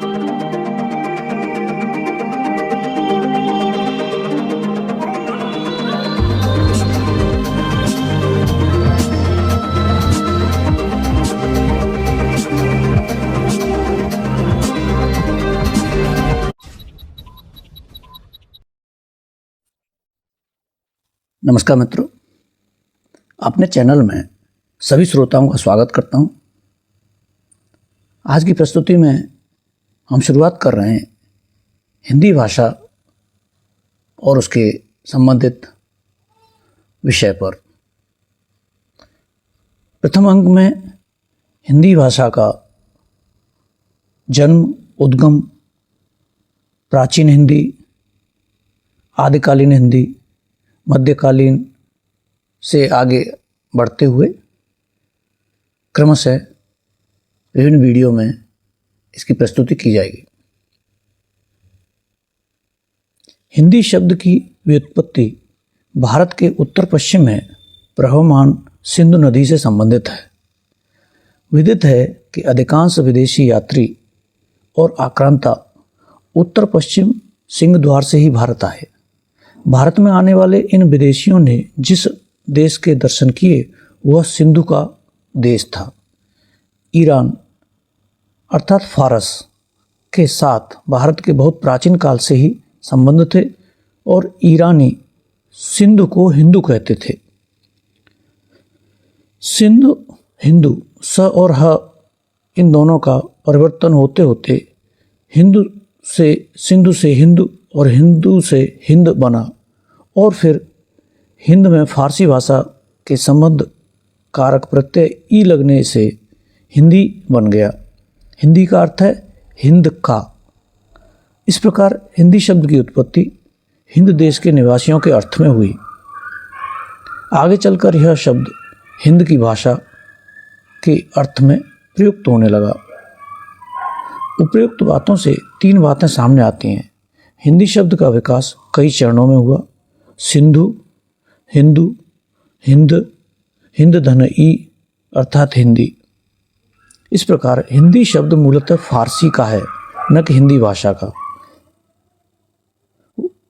नमस्कार मित्रों, अपने चैनल में सभी श्रोताओं का स्वागत करता हूं। आज की प्रस्तुति में हम शुरुआत कर रहे हैं हिंदी भाषा और उसके संबंधित विषय पर। प्रथम अंक में हिंदी भाषा का जन्म, उद्गम, प्राचीन हिंदी, आदिकालीन हिंदी, मध्यकालीन से आगे बढ़ते हुए क्रमशः विभिन्न वीडियो में इसकी प्रस्तुति की जाएगी। हिंदी शब्द की व्युत्पत्ति भारत के उत्तर पश्चिम में प्रवहमान सिंधु नदी से संबंधित है। विदित है कि अधिकांश विदेशी यात्री और आक्रांता उत्तर पश्चिम सिंह द्वार से ही भारत आए। भारत में आने वाले इन विदेशियों ने जिस देश के दर्शन किए वह सिंधु का देश था। ईरान अर्थात फारस के साथ भारत के बहुत प्राचीन काल से ही संबंध थे और ईरानी सिंधु को हिंदू कहते थे। सिंधु हिंदू स और ह इन दोनों का परिवर्तन होते होते हिंदू से सिंधु से हिंदू और हिंदू से हिंद बना और फिर हिंद में फारसी भाषा के संबंध कारक प्रत्यय ई लगने से हिंदी बन गया। हिंदी का अर्थ है हिंद का। इस प्रकार हिंदी शब्द की उत्पत्ति हिंद देश के निवासियों के अर्थ में हुई। आगे चलकर यह शब्द हिंद की भाषा के अर्थ में प्रयुक्त होने लगा। उपयुक्त बातों से तीन बातें सामने आती हैं। हिंदी शब्द का विकास कई चरणों में हुआ। सिंधु, हिंदू, हिंद, हिंद धन ई अर्थात हिंदी। इस प्रकार हिंदी शब्द मूलतः फारसी का है, न कि हिंदी भाषा का।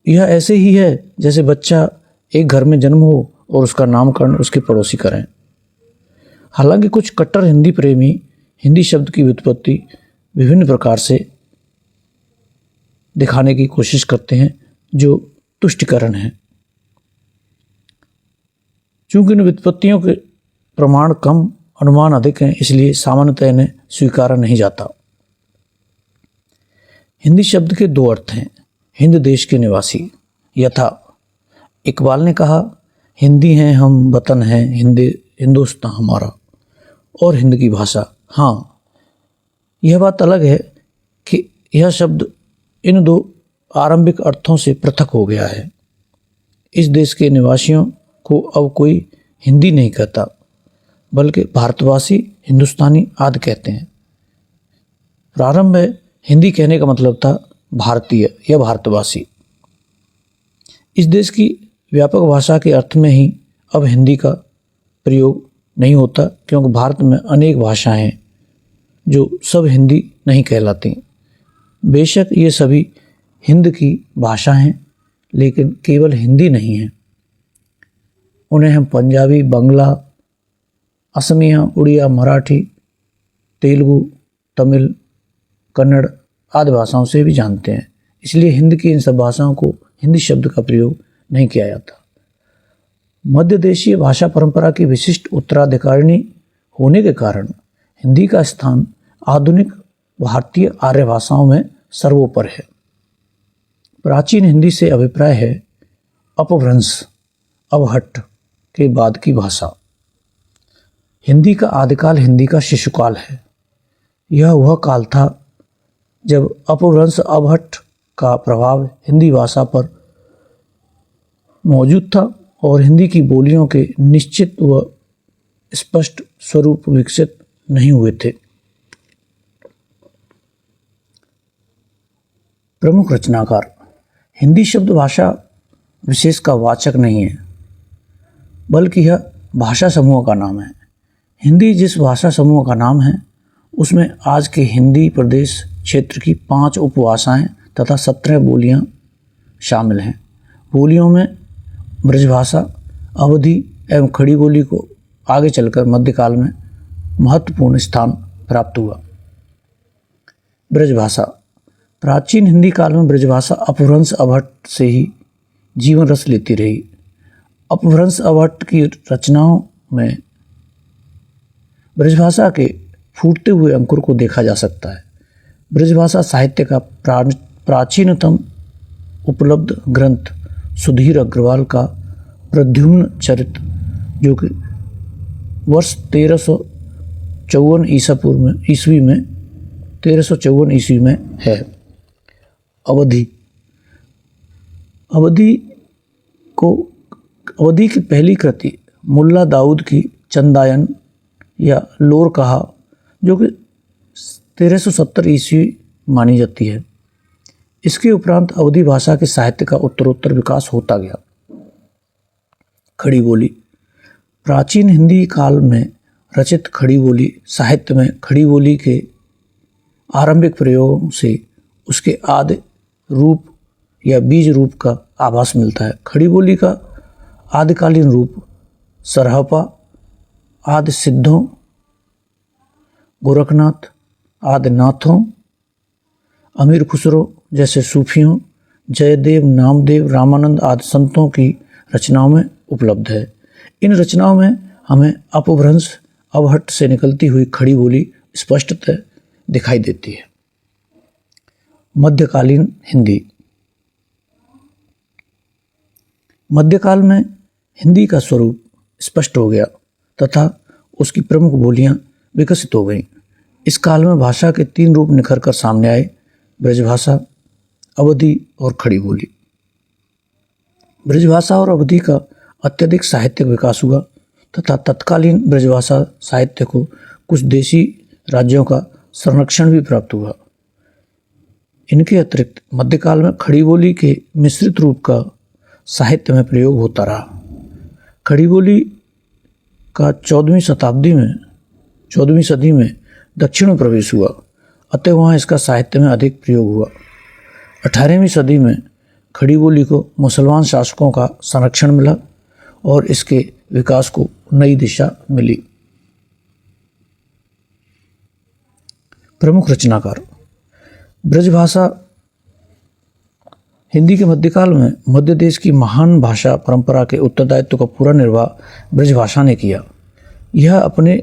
यह ऐसे ही है जैसे बच्चा एक घर में जन्म हो और उसका नामकरण उसके पड़ोसी करें। हालांकि कुछ कट्टर हिंदी प्रेमी हिंदी शब्द की व्युत्पत्ति विभिन्न प्रकार से दिखाने की कोशिश करते हैं जो तुष्टिकरण है। चूंकि इन व्युत्पत्तियों के प्रमाण कम, अनुमान अधिक हैं, इसलिए सामान्यतः इन्हें स्वीकारा नहीं जाता। हिंदी शब्द के दो अर्थ हैं। हिंद देश के निवासी, यथा इकबाल ने कहा, हिंदी हैं हम, वतन है हिंदुस्तान हमारा, और हिंद की भाषा। हाँ, यह बात अलग है कि यह शब्द इन दो आरंभिक अर्थों से पृथक हो गया है। इस देश के निवासियों को अब कोई हिंदी नहीं कहता, बल्कि भारतवासी, हिंदुस्तानी आदि कहते हैं। प्रारंभ में हिंदी कहने का मतलब था भारतीय या भारतवासी। इस देश की व्यापक भाषा के अर्थ में ही अब हिंदी का प्रयोग नहीं होता, क्योंकि भारत में अनेक भाषाएं हैं जो सब हिंदी नहीं कहलाती। बेशक ये सभी हिंद की भाषा हैं, लेकिन केवल हिंदी नहीं है। उन्हें हम पंजाबी, बांग्ला, असमिया, उड़िया, मराठी, तेलुगु, तमिल, कन्नड़ आदि भाषाओं से भी जानते हैं। इसलिए हिंद की इन सब भाषाओं को हिंदी शब्द का प्रयोग नहीं किया जाता। मध्य देशीय भाषा परंपरा की विशिष्ट उत्तराधिकारिणी होने के कारण हिंदी का स्थान आधुनिक भारतीय आर्य भाषाओं में सर्वोपर है। प्राचीन हिंदी से अभिप्राय है अपभ्रंश, अवहट्ठ के बाद की भाषा। हिंदी का आदिकाल हिंदी का शिशुकाल है। यह वह काल था जब अपभ्रंश, अवहट्ठ का प्रभाव हिंदी भाषा पर मौजूद था और हिंदी की बोलियों के निश्चित व स्पष्ट स्वरूप विकसित नहीं हुए थे। प्रमुख रचनाकार। हिंदी शब्द भाषा विशेष का वाचक नहीं है, बल्कि यह भाषा समूह का नाम है। हिंदी जिस भाषा समूह का नाम है उसमें आज के हिंदी प्रदेश क्षेत्र की 5 उपभाषाएं तथा 17 बोलियां शामिल हैं। बोलियों में ब्रजभाषा, अवधी एवं खड़ी बोली को आगे चलकर मध्यकाल में महत्वपूर्ण स्थान प्राप्त हुआ। ब्रजभाषा। प्राचीन हिंदी काल में ब्रजभाषा अपभ्रंश अभट्ट से ही जीवन रस लेती रही। अपभ्रंश अभट्ट की रचनाओं में ब्रजभाषा के फूटते हुए अंकुर को देखा जा सकता है। ब्रजभाषा साहित्य का प्राचीनतम उपलब्ध ग्रंथ सुधीर अग्रवाल का प्रद्युम्न चरित, जो कि वर्ष 1354 ईस्वी में है। अवधी। अवधी की पहली कृति मुल्ला दाऊद की चंदायन या लोर कहा, जो कि 1370 ईस्वी मानी जाती है। इसके उपरांत अवधी भाषा के साहित्य का उत्तरोत्तर विकास होता गया। खड़ी बोली। प्राचीन हिंदी काल में रचित खड़ी बोली साहित्य में खड़ी बोली के आरंभिक प्रयोगों से उसके आदि रूप या बीज रूप का आभास मिलता है। खड़ी बोली का आदिकालीन रूप सरहपा, आदि सिद्धों, गोरखनाथ, आदि नाथों, अमीर खुसरो जैसे सूफियों, जयदेव, नामदेव, रामानंद आदि संतों की रचनाओं में उपलब्ध है। इन रचनाओं में हमें अपभ्रंश अभट्ट से निकलती हुई खड़ी बोली स्पष्टतः दिखाई देती है। मध्यकालीन हिंदी। मध्यकाल में हिंदी का स्वरूप स्पष्ट हो गया तथा उसकी प्रमुख बोलियां विकसित हो गईं। इस काल में भाषा के 3 रूप निखर कर सामने आए: ब्रजभाषा, अवधी और खड़ी बोली। ब्रजभाषा और अवधी का अत्यधिक साहित्यिक विकास हुआ तथा तत्कालीन ब्रजभाषा साहित्य को कुछ देशी राज्यों का संरक्षण भी प्राप्त हुआ। इनके अतिरिक्त मध्यकाल में खड़ी बोली के मिश्रित रूप का साहित्य में प्रयोग होता रहा। खड़ी बोली का 14वीं सदी में दक्षिण में प्रवेश हुआ, अतः वहाँ इसका साहित्य में अधिक प्रयोग हुआ। 18वीं सदी में खड़ी बोली को मुसलमान शासकों का संरक्षण मिला और इसके विकास को नई दिशा मिली। प्रमुख रचनाकार। ब्रजभाषा हिंदी के मध्यकाल में मध्य देश की महान भाषा परंपरा के उत्तरदायित्व का पूरा निर्वाह ब्रजभाषा ने किया। यह अपने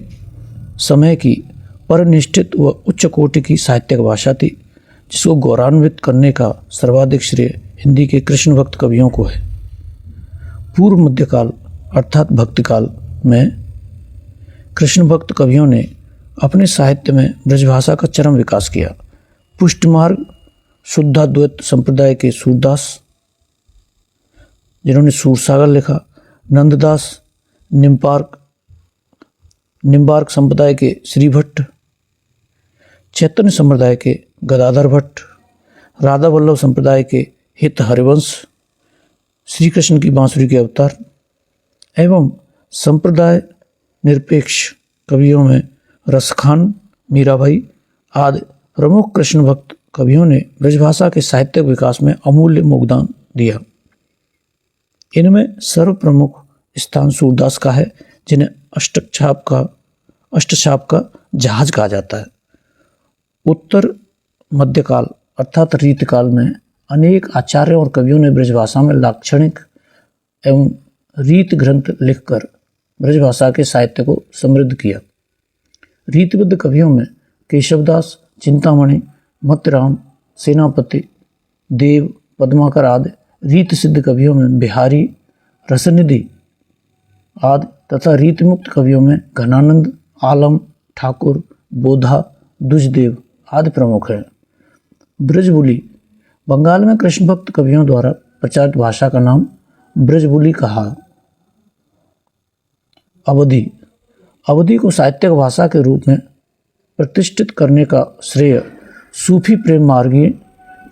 समय की परनिष्ठित व उच्च कोटि की साहित्यिक भाषा थी, जिसको गौरवान्वित करने का सर्वाधिक श्रेय हिंदी के कृष्ण भक्त कवियों को है। पूर्व मध्यकाल अर्थात भक्तिकाल में कृष्ण भक्त कवियों ने अपने साहित्य में ब्रजभाषा का चरम विकास किया। पुष्टमार्ग शुद्धाद्वैत संप्रदाय के सूरदास, जिन्होंने सूरसागर लिखा, नंददास, निम्बार्क संप्रदाय के श्री भट्ट, चैतन्य संप्रदाय के गदाधर भट्ट, राधा वल्लभ संप्रदाय के हित हरिवंश, श्री कृष्ण की बांसुरी के अवतार एवं संप्रदाय निरपेक्ष कवियों में रसखान, मीराबाई आदि प्रमुख कृष्ण भक्त कवियों ने ब्रजभाषा के साहित्यिक विकास में अमूल्य योगदान दिया। इनमें सर्व प्रमुख स्थान सूरदास का है, जिन्हें अष्टछाप का जहाज कहा जाता है। उत्तर मध्यकाल अर्थात रीतकाल में अनेक आचार्यों और कवियों ने ब्रजभाषा में लाक्षणिक एवं रीत ग्रंथ लिखकर ब्रजभाषा के साहित्य को समृद्ध किया। रीतबद्ध कवियों में केशवदास, चिंतामणि, मत्तराम, सेनापति, देव, पद्माकर आदि रीत सिद्ध कवियों में बिहारी, रसनिधि आदि तथा रीतमुक्त कवियों में घनानंद, आलम, ठाकुर, बोधा, दुजदेव आदि प्रमुख हैं। ब्रजबुली। बंगाल में कृष्ण भक्त कवियों द्वारा प्रचारित भाषा का नाम ब्रजबुली कहा। अवधी को साहित्यिक भाषा के रूप में प्रतिष्ठित करने का श्रेय सूफी प्रेम मार्गीय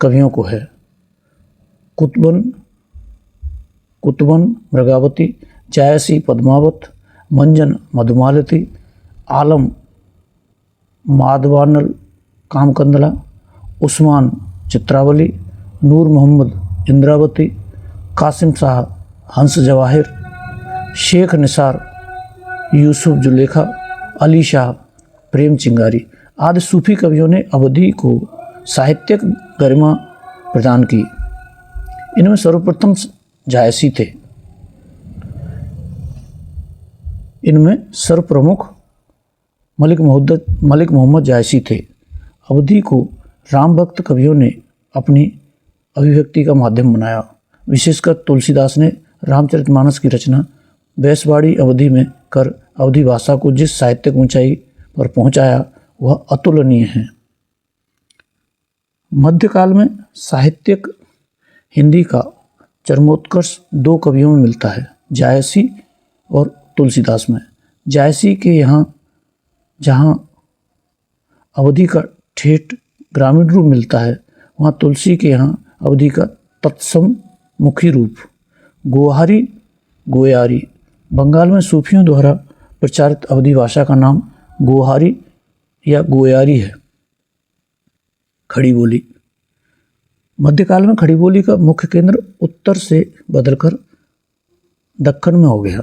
कवियों को है। कुतुबन मृगावती, जायसी पद्मावत, मंजन मधुमालती, आलम माधवानल कामकंदला, उस्मान चित्रावली, नूर मोहम्मद इंद्रावती, कासिम शाह हंस जवाहिर, शेख निसार यूसुफ जुलेखा, अली शाह प्रेम चिंगारी आदि सूफी कवियों ने अवधी को साहित्यिक गरिमा प्रदान की। इनमें सर्वप्रथम जायसी थे। इनमें सर्वप्रमुख मलिक मोहम्मद जायसी थे। अवधी को राम भक्त कवियों ने अपनी अभिव्यक्ति का माध्यम बनाया। विशेषकर तुलसीदास ने रामचरितमानस की रचना बैसवाड़ी अवधी में कर अवधी भाषा को जिस साहित्यिक ऊंचाई पर पहुंचाया वह अतुलनीय है। मध्यकाल में साहित्यिक हिंदी का चरमोत्कर्ष दो कवियों में मिलता है, जायसी और तुलसीदास में। जायसी के यहाँ जहाँ अवधी का ठेठ ग्रामीण रूप मिलता है, वहाँ तुलसी के यहाँ अवधी का तत्सम मुखी रूप। गोहारी गोयारी बंगाल में सूफियों द्वारा प्रचारित अवधी भाषा का नाम गोहारी या गोयारी है। खड़ी बोली मध्यकाल में खड़ी बोली का मुख्य केंद्र उत्तर से बदलकर दक्कन में हो गया।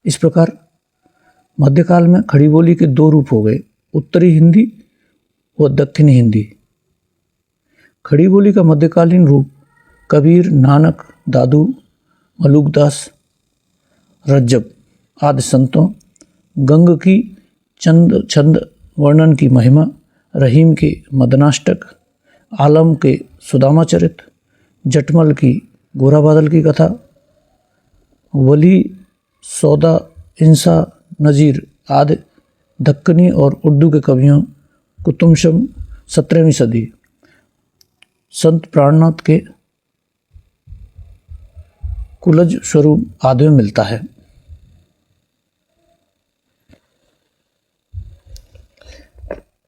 इस प्रकार मध्यकाल में खड़ी बोली के दो रूप हो गए, उत्तरी हिंदी व दक्षिणी हिंदी। खड़ी बोली का मध्यकालीन रूप कबीर, नानक, दादू, मलुकदास, रज्जब आदि संतों, गंग की छंद वर्णन की महिमा, रहीम के मदनाष्टक, आलम के सुदामा चरित, जटमल की गोरा बादल की कथा, वली, सौदा, इंसा, नज़ीर आदि दक्कनी और उर्दू के कवियों कुतुमशम 17वीं सदी, संत प्राणनाथ के कुलज स्वरूप आदि में मिलता है।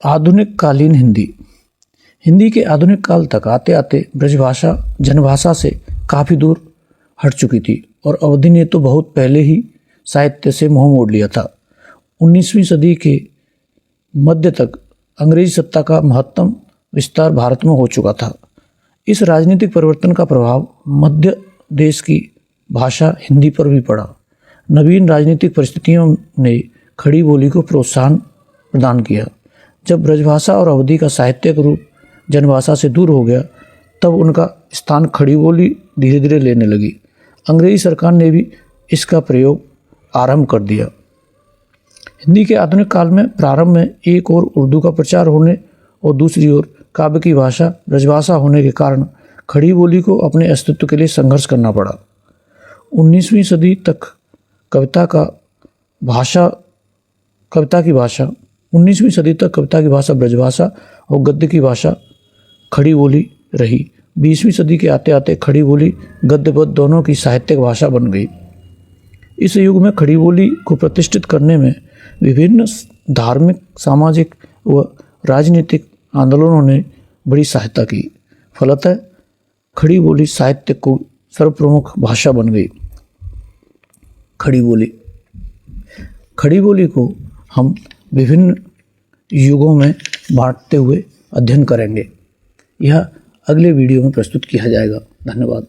आधुनिक कालीन हिंदी के आधुनिक काल तक आते आते ब्रजभाषा जनभाषा से काफ़ी दूर हट चुकी थी और अवधी ने तो बहुत पहले ही साहित्य से मुंह मोड़ लिया था। 19वीं सदी के मध्य तक अंग्रेजी सत्ता का महत्तम विस्तार भारत में हो चुका था। इस राजनीतिक परिवर्तन का प्रभाव मध्य देश की भाषा हिंदी पर भी पड़ा। नवीन राजनीतिक परिस्थितियों ने खड़ी बोली को प्रोत्साहन प्रदान किया। जब ब्रजभाषा और अवधी का साहित्यिक रूप जनभाषा से दूर हो गया, तब उनका स्थान खड़ी बोली धीरे धीरे लेने लगी। अंग्रेजी सरकार ने भी इसका प्रयोग आरंभ कर दिया। हिंदी के आधुनिक काल में प्रारंभ में एक ओर उर्दू का प्रचार होने और दूसरी ओर काव्य की भाषा ब्रजभाषा होने के कारण खड़ी बोली को अपने अस्तित्व के लिए संघर्ष करना पड़ा। 19वीं सदी तक कविता की भाषा ब्रजभाषा और गद्य की भाषा खड़ी बोली रही। 20वीं सदी के आते आते खड़ी बोली गद्य पद्य दोनों की साहित्यिक भाषा बन गई। इस युग में खड़ी बोली को प्रतिष्ठित करने में विभिन्न धार्मिक, सामाजिक व राजनीतिक आंदोलनों ने बड़ी सहायता की। फलतः खड़ी बोली साहित्य को सर्वप्रमुख भाषा बन गई। खड़ी बोली को हम विभिन्न युगों में बांटते हुए अध्ययन करेंगे। यह अगले वीडियो में प्रस्तुत किया जाएगा। धन्यवाद।